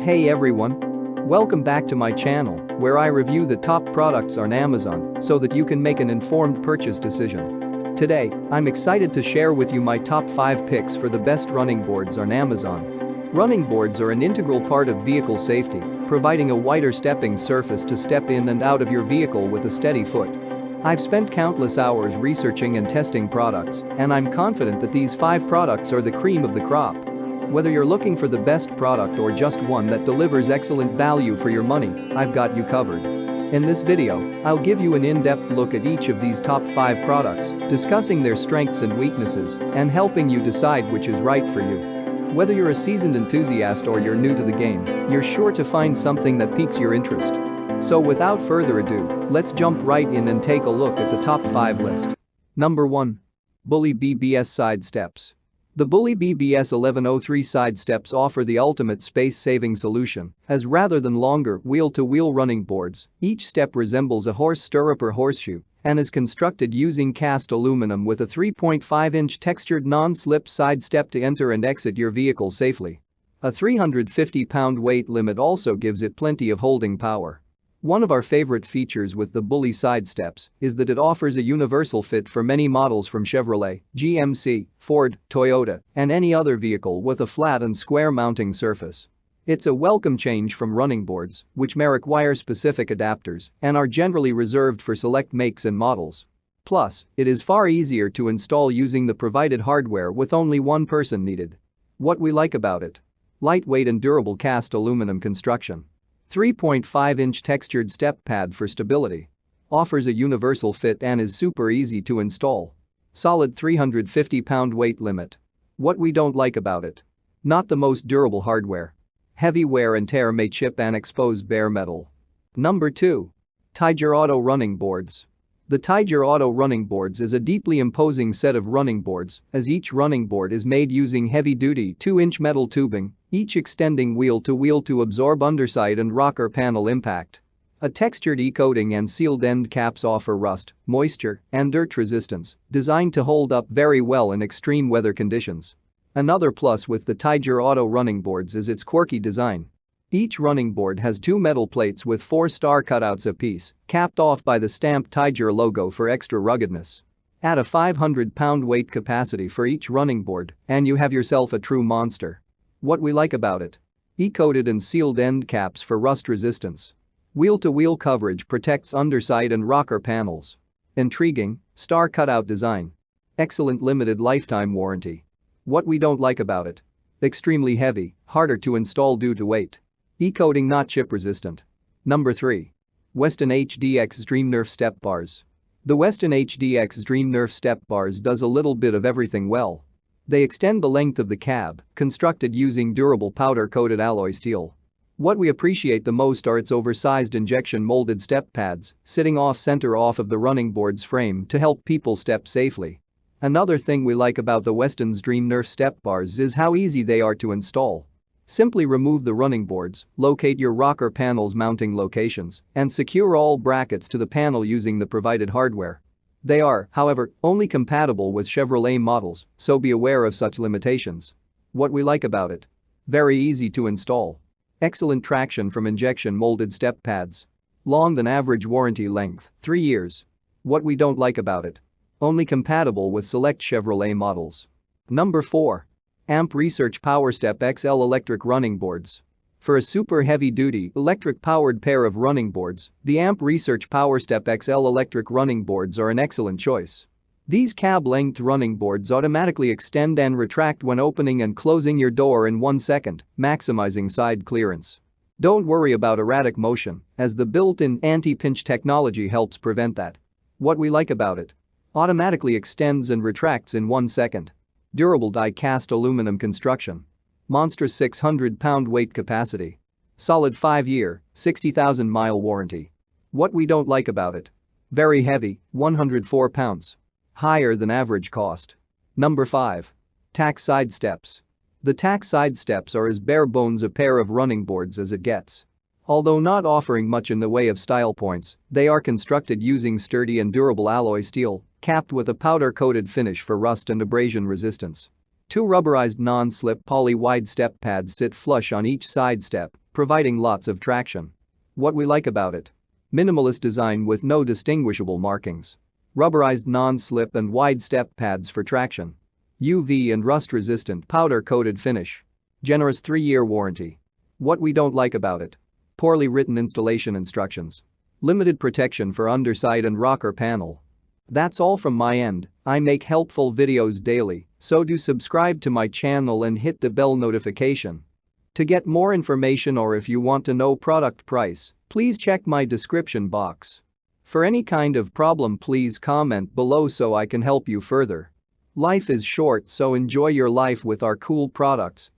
Hey everyone! Welcome back to my channel, where I review the top products on Amazon so that you can make an informed purchase decision. Today, I'm excited to share with you my top 5 picks for the best running boards on Amazon. Running boards are an integral part of vehicle safety, providing a wider stepping surface to step in and out of your vehicle with a steady foot. I've spent countless hours researching and testing products, and I'm confident that these 5 products are the cream of the crop. Whether you're looking for the best product or just one that delivers excellent value for your money, I've got you covered. In this video, I'll give you an in-depth look at each of these top 5 products, discussing their strengths and weaknesses, and helping you decide which is right for you. Whether you're a seasoned enthusiast or you're new to the game, you're sure to find something that piques your interest. So without further ado, let's jump right in and take a look at the top 5 list. Number 1. Bully BBS Side Steps. The Bully BBS 1103 side steps offer the ultimate space-saving solution, as rather than longer wheel-to-wheel running boards, each step resembles a horse stirrup or horseshoe and is constructed using cast aluminum with a 3.5-inch textured non-slip side step to enter and exit your vehicle safely. A 350-pound weight limit also gives it plenty of holding power. One of our favorite features with the Bully side steps is that it offers a universal fit for many models from Chevrolet, GMC, Ford, Toyota, and any other vehicle with a flat and square mounting surface. It's a welcome change from running boards, which may require specific adapters and are generally reserved for select makes and models. Plus, it is far easier to install using the provided hardware with only one person needed. What we like about it: lightweight and durable cast aluminum construction. 3.5-inch textured step pad for stability. Offers a universal fit and is super easy to install. Solid 350-pound weight limit. What we don't like about it: not the most durable hardware. Heavy wear and tear may chip and expose bare metal. Number 2. Tiger Auto Running Boards. The Tiger Auto Running Boards is a deeply imposing set of running boards, as each running board is made using heavy-duty 2-inch metal tubing, each extending wheel to absorb underside and rocker panel impact. A textured e-coating and sealed end caps offer rust, moisture, and dirt resistance, designed to hold up very well in extreme weather conditions. Another plus with the Tiger Auto Running Boards is its quirky design. Each running board has 2 metal plates with 4 star cutouts apiece, capped off by the stamped Tiger logo for extra ruggedness. Add a 500-pound weight capacity for each running board, and you have yourself a true monster. What we like about it: e-coated and sealed end caps for rust resistance. Wheel-to-wheel coverage protects underside and rocker panels. Intriguing, star cutout design. Excellent limited lifetime warranty. What we don't like about it: extremely heavy, harder to install due to weight. E-coating not chip resistant. Number 3. Weston HDX Dream Nerf Step Bars. The Weston HDX Dream Nerf Step Bars does a little bit of everything well. They extend the length of the cab, constructed using durable powder-coated alloy steel. What we appreciate the most are its oversized injection-molded step pads, sitting off-center off of the running board's frame to help people step safely. Another thing we like about the Weston's Dream Nerf Step Bars is how easy they are to install. Simply remove the running boards, locate your rocker panel's mounting locations, and secure all brackets to the panel using the provided hardware. They are, however, only compatible with Chevrolet models, so be aware of such limitations. What we like about it: very easy to install. Excellent traction from injection-molded step pads. Long than average warranty length, 3 years. What we don't like about it: only compatible with select Chevrolet models. Number 4. AMP Research PowerStep XL Electric Running Boards. For a super heavy-duty, electric-powered pair of running boards, the AMP Research PowerStep XL Electric Running Boards are an excellent choice. These cab-length running boards automatically extend and retract when opening and closing your door in 1 second, maximizing side clearance. Don't worry about erratic motion, as the built-in anti-pinch technology helps prevent that. What we like about it: automatically extends and retracts in 1 second. Durable die-cast aluminum construction. Monstrous 600-pound weight capacity. Solid 5-year, 60,000-mile warranty. What we don't like about it: very heavy, 104 pounds. Higher than average cost. Number 5. TAC Side Steps. The TAC Side Steps are as bare bones a pair of running boards as it gets. Although not offering much in the way of style points, they are constructed using sturdy and durable alloy steel, capped with a powder-coated finish for rust and abrasion resistance. 2 rubberized non-slip poly-wide step pads sit flush on each side step, providing lots of traction. What we like about it: minimalist design with no distinguishable markings. Rubberized non-slip and wide step pads for traction. UV and rust-resistant powder-coated finish. Generous 3-year warranty. What we don't like about it: poorly written installation instructions. Limited protection for underside and rocker panel. That's all from my end. I make helpful videos daily, so do subscribe to my channel and hit the bell notification. To get more information or if you want to know product price, please check my description box. For any kind of problem, please comment below so I can help you further. Life is short, so enjoy your life with our cool products.